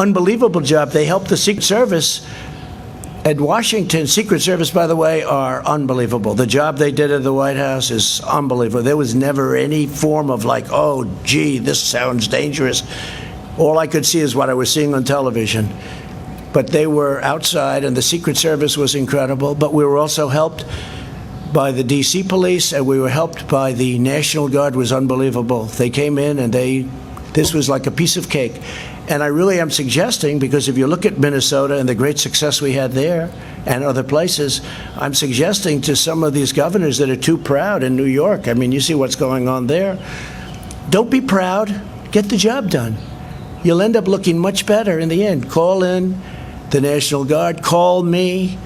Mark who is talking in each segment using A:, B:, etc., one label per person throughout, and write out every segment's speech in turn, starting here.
A: unbelievable job. They helped the Secret Service at Washington. Secret Service, by the way, are unbelievable. The job they did at the White House is unbelievable. There was never any form of like, oh, gee, this sounds dangerous. All I could see is what I was seeing on television. But they were outside, and the Secret Service was incredible. But we were also helped by the D.C. police, and we were helped by the National Guard. Was unbelievable. They came in, and this was like a piece of cake. And I really am suggesting, because if you look at Minnesota and the great success we had there and other places, I'm suggesting to some of these governors that are too proud in New York, I mean, you see what's going on there. Don't be proud. Get the job done. You'll end up looking much better in the end. Call in the National Guard. Call me.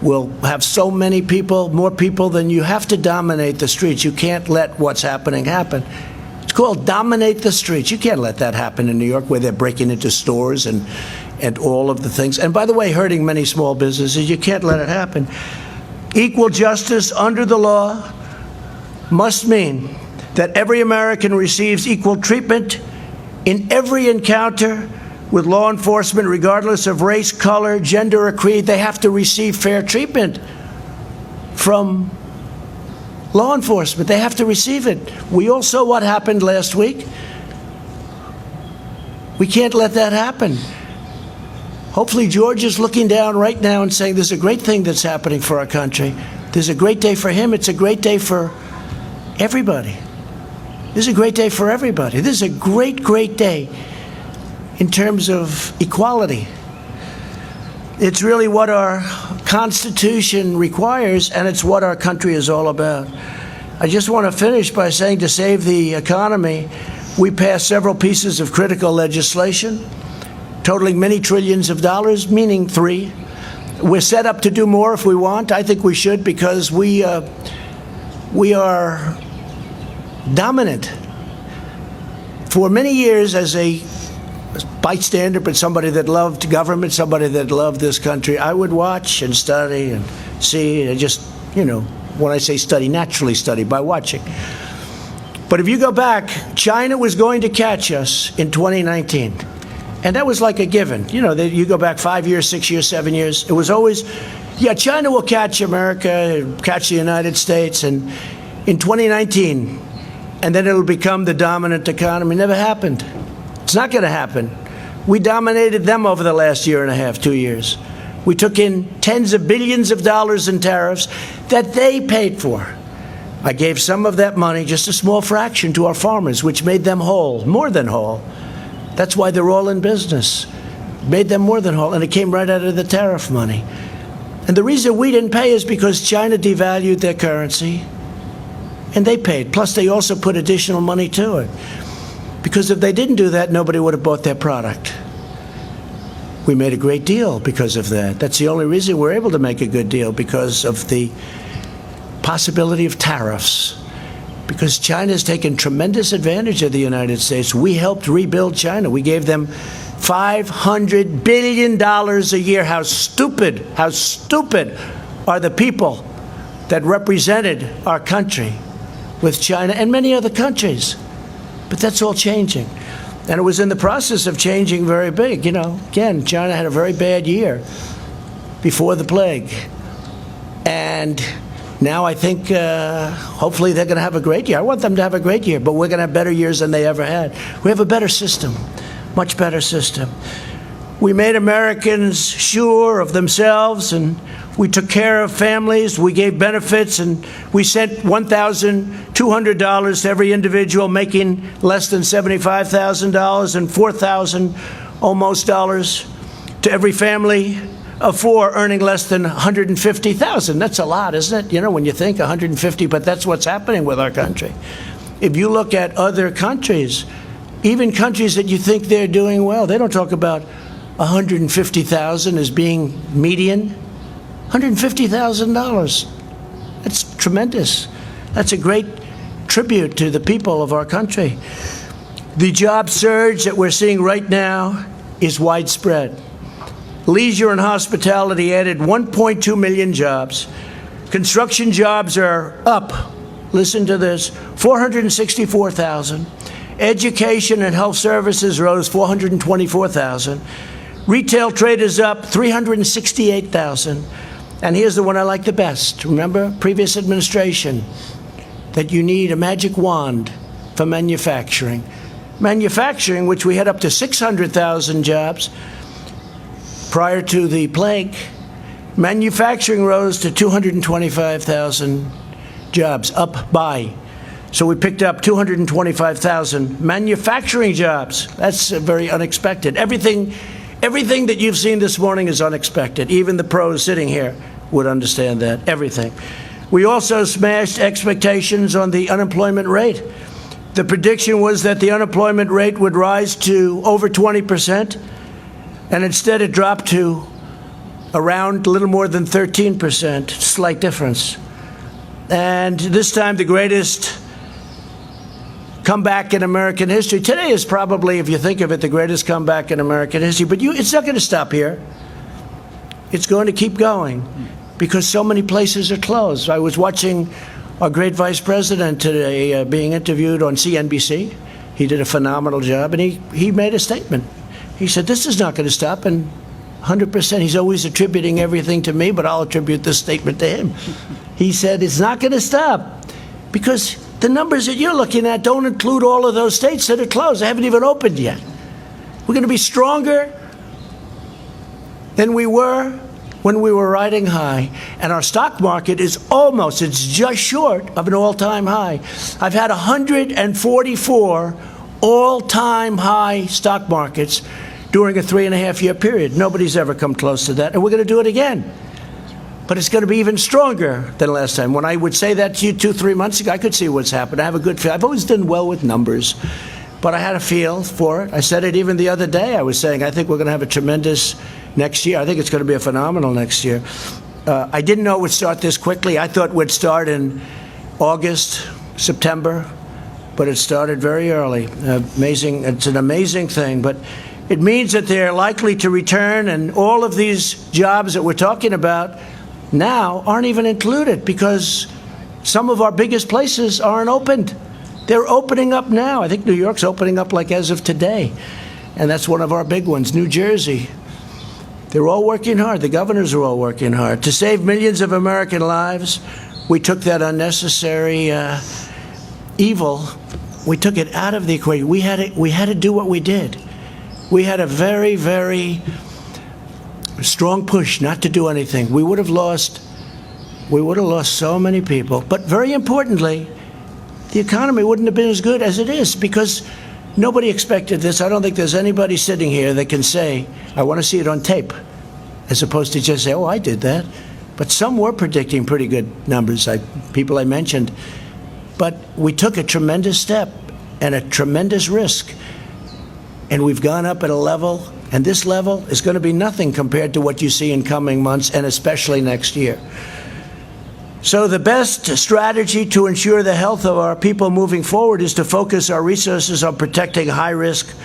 A: We'll have so many people, more people than you. Have to dominate the streets. You can't let what's happening happen. It's called dominate the streets. You can't let that happen in New York, where they're breaking into stores and all of the things. And by the way, hurting many small businesses. You can't let it happen. Equal justice under the law must mean that every American receives equal treatment in every encounter with law enforcement, regardless of race, color, gender, or creed. They have to receive fair treatment from law enforcement. They have to receive it. We all saw what happened last week. We can't let that happen. Hopefully George is looking down right now and saying, there's a great thing that's happening for our country. There's a great day for him. It's a great day for everybody. This is a great day for everybody. This is a great, great day in terms of equality. It's really what our Constitution requires, and it's what our country is all about. I just want to finish by saying, to save the economy, we passed several pieces of critical legislation, totaling many trillions of dollars, meaning 3. We're set up to do more if we want. I think we should, because we are dominant. For many years, as a bystander, but somebody that loved government, somebody that loved this country, I would watch and study and see, and just, when I say study, naturally study by watching. But if you go back, China was going to catch us in 2019. And that was like a given. You go back 5 years, 6 years, 7 years. It was always, China will catch America, catch the United States, and in 2019, and then it'll become the dominant economy. Never happened. It's not going to happen. We dominated them over the last year and a half, 2 years. We took in tens of billions of dollars in tariffs that they paid for. I gave some of that money, just a small fraction, to our farmers, which made them whole, more than whole. That's why they're all in business. Made them more than whole, and it came right out of the tariff money. And the reason we didn't pay is because China devalued their currency, and they paid. Plus, they also put additional money to it. Because if they didn't do that, nobody would have bought their product. We made a great deal because of that. That's the only reason we're able to make a good deal, because of the possibility of tariffs. Because China's taken tremendous advantage of the United States. We helped rebuild China. We gave them $500 billion a year. How stupid are the people that represented our country with China and many other countries. But that's all changing. And it was in the process of changing very big. Again, China had a very bad year before the plague. And now I think hopefully they're going to have a great year. I want them to have a great year, but we're going to have better years than they ever had. We have a better system, much better system. We made Americans sure of themselves, and we took care of families. We gave benefits, and we sent $1,200 to every individual making less than $75,000, and $4,000 almost dollars to every family of 4 earning less than $150,000. That's a lot, isn't it? When you think 150, but that's what's happening with our country. If you look at other countries, even countries that you think they're doing well, they don't talk about $150,000 as being median. $150,000. That's tremendous. That's a great tribute to the people of our country. The job surge that we're seeing right now is widespread. Leisure and hospitality added 1.2 million jobs. Construction jobs are up, listen to this, 464,000. Education and health services rose 424,000. Retail trade is up 368,000. And here's the one I like the best. Remember, previous administration, that you need a magic wand for manufacturing. Manufacturing, which we had up to 600,000 jobs prior to the plague, manufacturing rose to 225,000 jobs, up by. So we picked up 225,000 manufacturing jobs. That's very unexpected. Everything that you've seen this morning is unexpected. Even the pros sitting here would understand that, everything. We also smashed expectations on the unemployment rate. The prediction was that the unemployment rate would rise to over 20%, and instead it dropped to around a little more than 13%, slight difference. And this time the greatest comeback in American history. Today is probably, if you think of it, the greatest comeback in American history. But it's not going to stop here. It's going to keep going because so many places are closed. I was watching our great vice president today being interviewed on CNBC. He did a phenomenal job, and he made a statement. He said, this is not going to stop, and 100%, he's always attributing everything to me, but I'll attribute this statement to him. He said, it's not going to stop because the numbers that you're looking at don't include all of those states that are closed. They haven't even opened yet. We're going to be stronger than we were when we were riding high. And our stock market is it's just short of an all-time high. I've had 144 all-time high stock markets during a 3.5-year period. Nobody's ever come close to that, and we're going to do it again. But it's going to be even stronger than last time. When I would say that to you 2-3 months ago, I could see what's happened. I have a good feel. I've always done well with numbers, but I had a feel for it. I said it even the other day. I was saying, I think we're going to have a tremendous next year. I think it's going to be a phenomenal next year. I didn't know it would start this quickly. I thought we'd start in August, September, but it started very early. Amazing. It's an amazing thing, but it means that they're likely to return, and all of these jobs that we're talking about now aren't even included because some of our biggest places aren't opened. They're opening up now. I think New York's opening up like as of today, and that's one of our big ones. New Jersey. They're all working hard. The governors are all working hard. To save millions of American lives, we took that unnecessary evil, we took it out of the equation. We had to do what we did. We had a very, very strong push not to do anything. We would have lost so many people. But very importantly, the economy wouldn't have been as good as it is because nobody expected this. I don't think there's anybody sitting here that can say, I want to see it on tape, as opposed to just say, oh, I did that. But some were predicting pretty good numbers, people I mentioned. But we took a tremendous step and a tremendous risk. And we've gone up at a level, and this level is going to be nothing compared to what you see in coming months, and especially next year. So the best strategy to ensure the health of our people moving forward is to focus our resources on protecting high-risk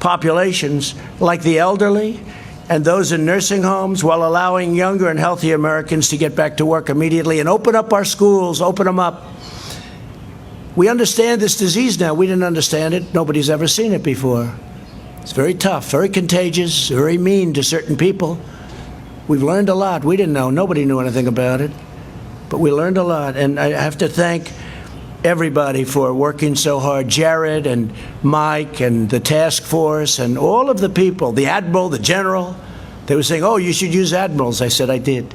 A: populations like the elderly and those in nursing homes, while allowing younger and healthy Americans to get back to work immediately and open up our schools, open them up. We understand this disease now. We didn't understand it. Nobody's ever seen it before. It's very tough, very contagious, very mean to certain people. We've learned a lot. We didn't know. Nobody knew anything about it. But we learned a lot. And I have to thank everybody for working so hard. Jared and Mike and the task force and all of the people, the admiral, the general. They were saying, oh, you should use admirals. I said, I did.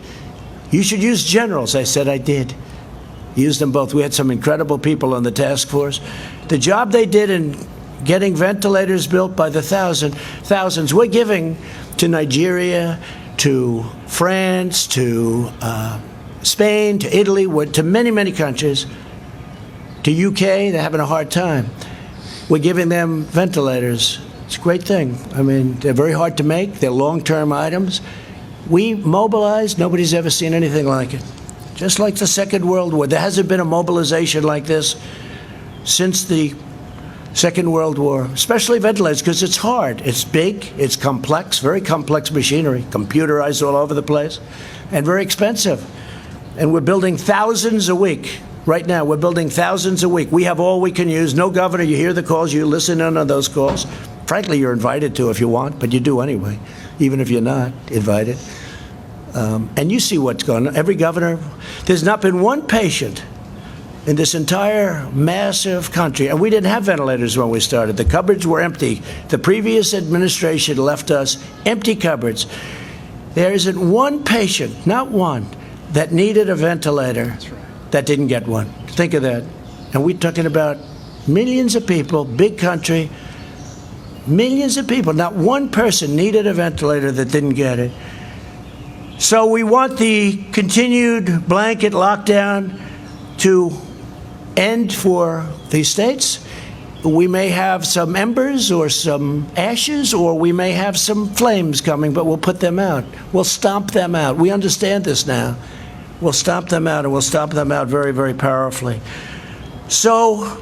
A: You should use generals. I said, I did. Used them both. We had some incredible people on the task force. The job they did in getting ventilators built by the thousands. We're giving to Nigeria, to France, to Spain, to Italy, to many, many countries, to UK. They're having a hard time. We're giving them ventilators. It's a great thing. I mean, they're very hard to make. They're long-term items. We mobilized. Nobody's ever seen anything like it. Just like the Second World War. There hasn't been a mobilization like this since the Second World War, especially ventilators, because it's hard. It's big, it's complex, very complex machinery, computerized all over the place, and very expensive. And we're building thousands a week. Right now, we're building thousands a week. We have all we can use. No governor, you hear the calls, you listen in on those calls. Frankly, you're invited to if you want, but you do anyway, even if you're not invited. And you see what's going on. Every governor, there's not been one patient in this entire massive country, and we didn't have ventilators when we started. The cupboards were empty. The previous administration left us empty cupboards. There isn't one patient, not one, that needed a ventilator that didn't get one. Think of that. And we're talking about millions of people, big country, millions of people. Not one person needed a ventilator that didn't get it. So we want the continued blanket lockdown to end for these states. We may have some embers or some ashes, or we may have some flames coming, but we'll put them out. We'll stomp them out. We understand this now. We'll stomp them out, and we'll stomp them out very, very powerfully. So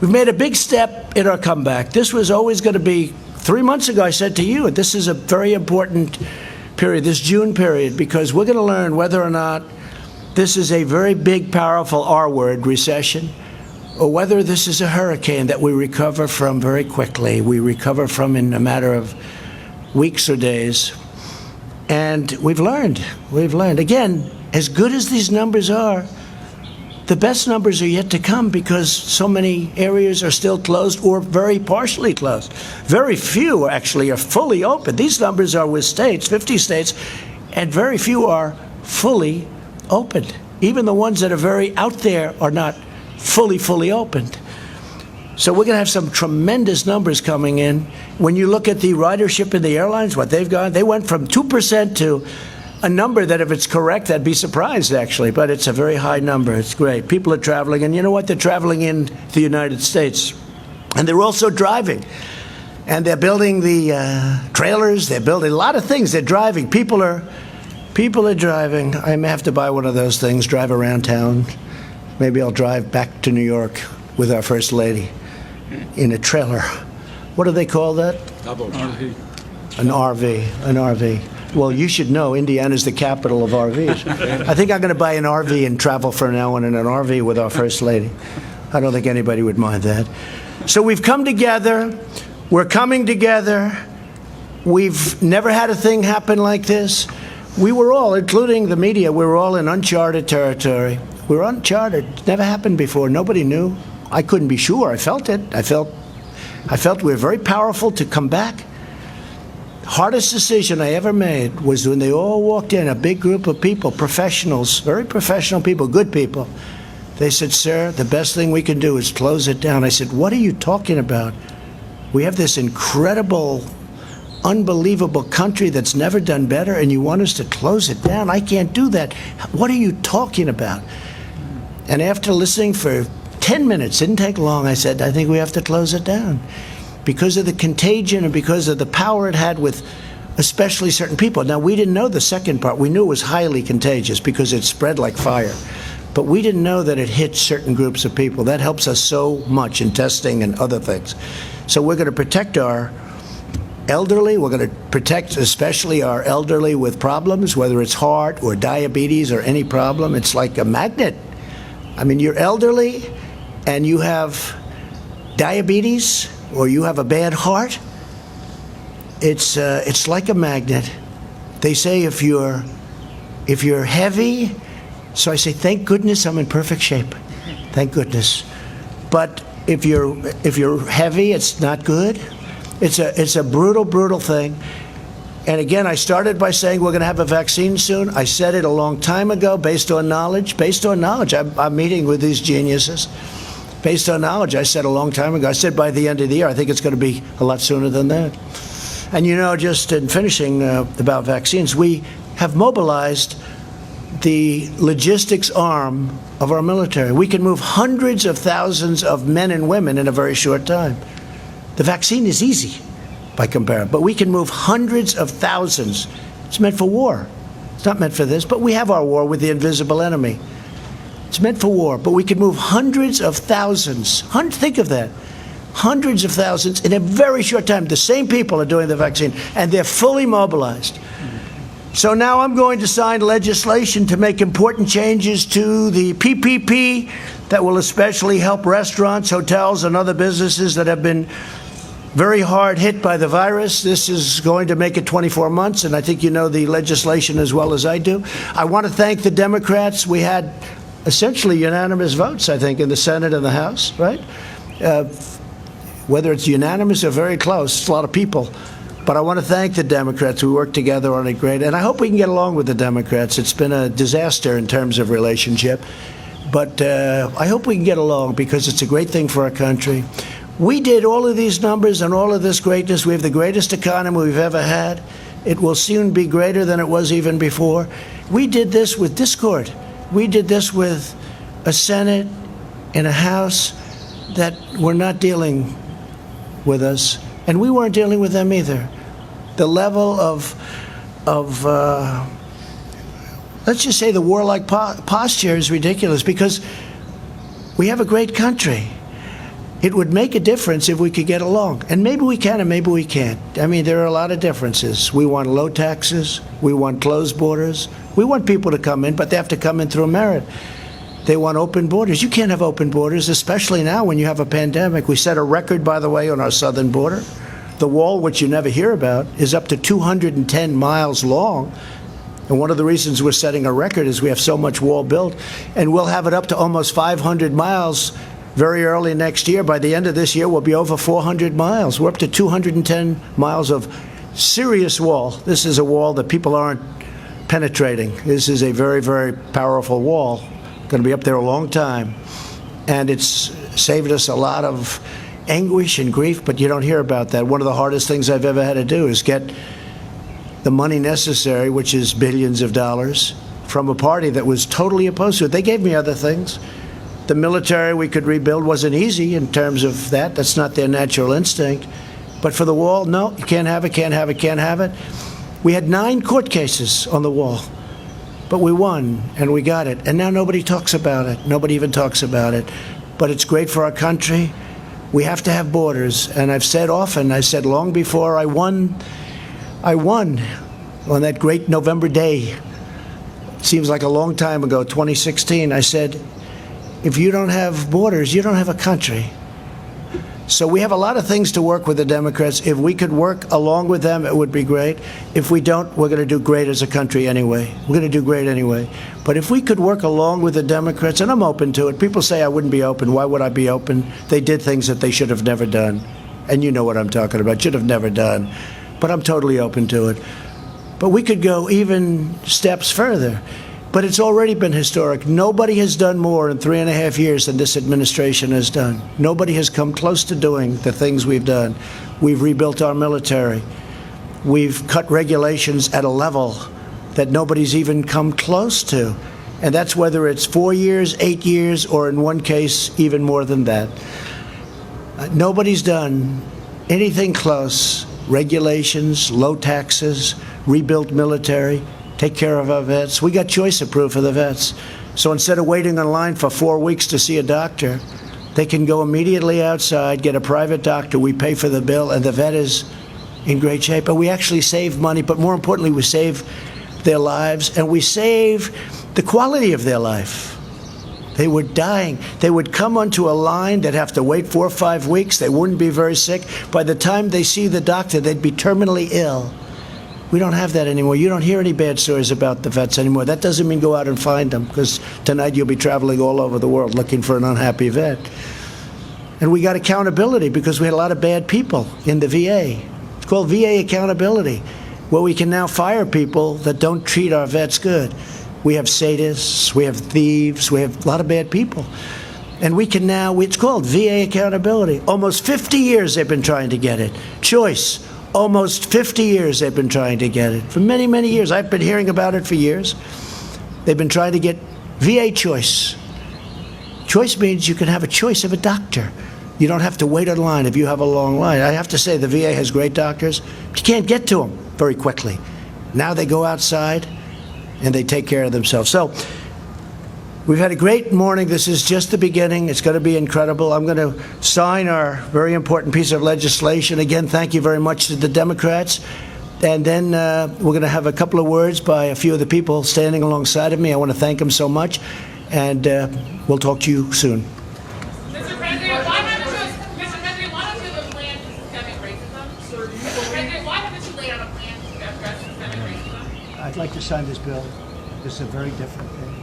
A: we've made a big step in our comeback. This was always going to be, 3 months ago I said to you, this is a very important period, this June period, because we're going to learn whether or not this is a very big, powerful R word, recession, or whether this is a hurricane that we recover from very quickly. We recover from in a matter of weeks or days. And we've learned. Again, as good as these numbers are, the best numbers are yet to come because so many areas are still closed or very partially closed. Very few actually are fully open. These numbers are with states, 50 states, and very few are fully opened. Even the ones that are very out there are not fully opened. So we're going to have some tremendous numbers coming in. When you look at the ridership in the airlines, what they've gone, they went from 2% to a number that, if it's correct, I'd be surprised, actually, but it's a very high number. It's great. People are traveling, and you know what? They're traveling in the United States, and they're also driving. And they're building the trailers. They're building a lot of things. They're driving. People are driving. I may have to buy one of those things, drive around town. Maybe I'll drive back to New York with our First Lady in a trailer. What do they call that?
B: RV.
A: An RV. Well, you should know Indiana's the capital of RVs. I think I'm going to buy an RV and travel for now on in an RV with our First Lady. I don't think anybody would mind that. So we've come together. We're coming together. We've never had a thing happen like this. We were all, including the media, we were all in uncharted territory. We were uncharted. It's never happened before. Nobody knew. I couldn't be sure. I felt it. I felt we were very powerful to come back. Hardest decision I ever made was when they all walked in, a big group of people, professionals, very professional people, good people. They said, "Sir, the best thing we can do is close it down." I said, "What are you talking about? We have this incredible, unbelievable country that's never done better, and you want us to close it down? I can't do that. What are you talking about?" And after listening for 10 minutes, didn't take long, I said, "I think we have to close it down." Because of the contagion and because of the power it had with especially certain people. Now, we didn't know the second part. We knew it was highly contagious because it spread like fire. But we didn't know that it hit certain groups of people. That helps us so much in testing and other things. So we're going to protect our elderly. We're going to protect especially our elderly with problems, whether it's heart or diabetes or any problem. It's like a magnet. I mean, you're elderly and you have diabetes or you have a bad heart, it's like a magnet. They say if you're heavy, so I say, thank goodness I'm in perfect shape. Thank goodness. But if you're heavy, it's not good. It's a brutal thing. And again, I started by saying we're going to have a vaccine soon. I said it a long time ago, based on knowledge. I'm meeting with these geniuses. Based on knowledge, I said a long time ago. I said by the end of the year. I think it's going to be a lot sooner than that. And you know, just in finishing about vaccines, we have mobilized the logistics arm of our military. We can move hundreds of thousands of men and women in a very short time. The vaccine is easy by comparison, but we can move hundreds of thousands. It's meant for war. It's not meant for this, but we have our war with the invisible enemy. It's meant for war, but we can move hundreds of thousands. Think of that. Hundreds of thousands in a very short time. The same people are doing the vaccine, and they're fully mobilized. So now I'm going to sign legislation to make important changes to the PPP that will especially help restaurants, hotels, and other businesses that have been very hard hit by the virus. This is going to make it 24 months, and I think you know the legislation as well as I do. I want to thank the Democrats. We had essentially unanimous votes, I think, in the Senate and the House, right? Whether it's unanimous or very close, it's a lot of people. But I want to thank the Democrats. We worked together on it great. And I hope we can get along with the Democrats. It's been a disaster in terms of relationship. But I hope we can get along because it's a great thing for our country. We did all of these numbers and all of this greatness. We have the greatest economy we've ever had. It will soon be greater than it was even before. We did this with discord. We did this with a Senate and a House that were not dealing with us. And we weren't dealing with them either. The level of let's just say the warlike posture is ridiculous because we have a great country. It would make a difference if we could get along. And maybe we can and maybe we can't. I mean, there are a lot of differences. We want low taxes. We want closed borders. We want people to come in, but they have to come in through merit. They want open borders. You can't have open borders, especially now when you have a pandemic. We set a record, by the way, on our southern border. The wall, which you never hear about, is up to 210 miles long. And one of the reasons we're setting a record is we have so much wall built. And we'll have it up to almost 500 miles very early next year. By the end of this year, we'll be over 400 miles. We're up to 210 miles of serious wall. This is a wall that people aren't penetrating. This is a very, very powerful wall. Going to be up there a long time, and it's saved us a lot of anguish and grief, but you don't hear about that. One of the hardest things I've ever had to do is get the money necessary, which is billions of dollars, from a party that was totally opposed to it. They gave me other things. The military we could rebuild wasn't easy in terms of that. That's not their natural instinct. But for the wall, no, you can't have it, can't have it, can't have it. We had 9 court cases on the wall. But we won, and we got it. And now nobody talks about it. Nobody even talks about it. But it's great for our country. We have to have borders. And I've said often, I said long before I won on that great November day. It seems like a long time ago, 2016. I said, if you don't have borders, you don't have a country. So we have a lot of things to work with the Democrats. If we could work along with them, it would be great. If we don't, we're going to do great as a country anyway. We're going to do great anyway. But if we could work along with the Democrats, and I'm open to it. People say I wouldn't be open. Why would I be open? They did things that they should have never done. And you know what I'm talking about. Should have never done. But I'm totally open to it. But we could go even steps further. But it's already been historic. Nobody has done more in 3.5 years than this administration has done. Nobody has come close to doing the things we've done. We've rebuilt our military. We've cut regulations at a level that nobody's even come close to. And that's whether it's 4 years, 8 years, or in one case, even more than that. Nobody's done anything close. Regulations, low taxes, rebuilt military, take care of our vets. We got choice approved for the vets. So instead of waiting in line for 4 weeks to see a doctor, they can go immediately outside, get a private doctor, we pay for the bill, and the vet is in great shape. And we actually save money, but more importantly, we save their lives, and we save the quality of their life. They were dying. They would come onto a line, they'd have to wait 4 or 5 weeks, they wouldn't be very sick. By the time they see the doctor, they'd be terminally ill. We don't have that anymore. You don't hear any bad stories about the vets anymore. That doesn't mean go out and find them, because tonight you'll be traveling all over the world looking for an unhappy vet. And we got accountability because we had a lot of bad people in the VA. It's called VA accountability, where we can now fire people that don't treat our vets good. We have sadists, we have thieves, we have a lot of bad people. And we can now, it's called VA accountability. Almost 50 years they've been trying to get it. Choice. Almost 50 years they've been trying to get it. For many, many years. I've been hearing about it for years. They've been trying to get VA choice. Choice means you can have a choice of a doctor. You don't have to wait in line if you have a long line. I have to say the VA has great doctors, but you can't get to them very quickly. Now they go outside and they take care of themselves. So we've had a great morning. This is just the beginning. It's going to be incredible. I'm going to sign our very important piece of legislation. Again, thank you very much to the Democrats. And then we're going to have a couple of words by a few of the people standing alongside of me. I want to thank them so much, and we'll talk to you soon.
B: Mr. President, why haven't you a plan to systemic racism? Mr. President, why haven't you laid out a plan to address systemic racism?
A: I'd like to sign this bill. This is a very different thing.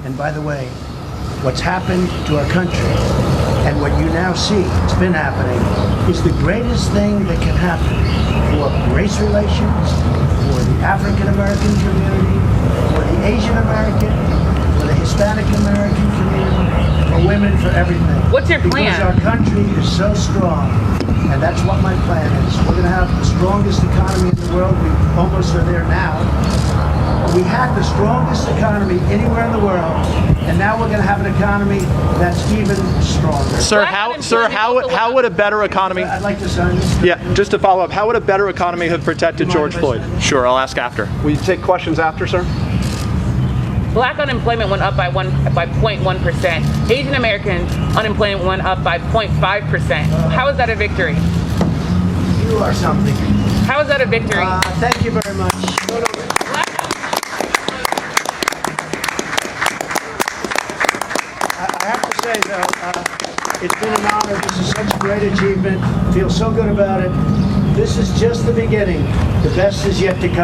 A: And by the way, what's happened to our country and what you now see, it's been happening, is the greatest thing that can happen for race relations, for the African American community, for the Asian American, for the Hispanic American community, for women, for everything.
B: What's your plan?
A: Because our country is so strong, and that's what my plan is. We're going to have the strongest economy in the world. We almost are there now. We had the strongest economy anywhere in the world, and now we're going to have an economy that's even stronger.
C: Sir, how would a better economy?
A: I'd like to sign this.
C: Yeah, just to follow up, how would a better economy have protected George Floyd? Sure, I'll ask after. Will you take questions after, sir?
B: Black unemployment went up by 0.1%. Asian American unemployment went up by 0.5%. How is that a victory?
A: You are something.
B: How is that a victory?
A: Thank you very much. I have to say, though, it's been an honor. This is such a great achievement. I feel so good about it. This is just the beginning. The best is yet to come.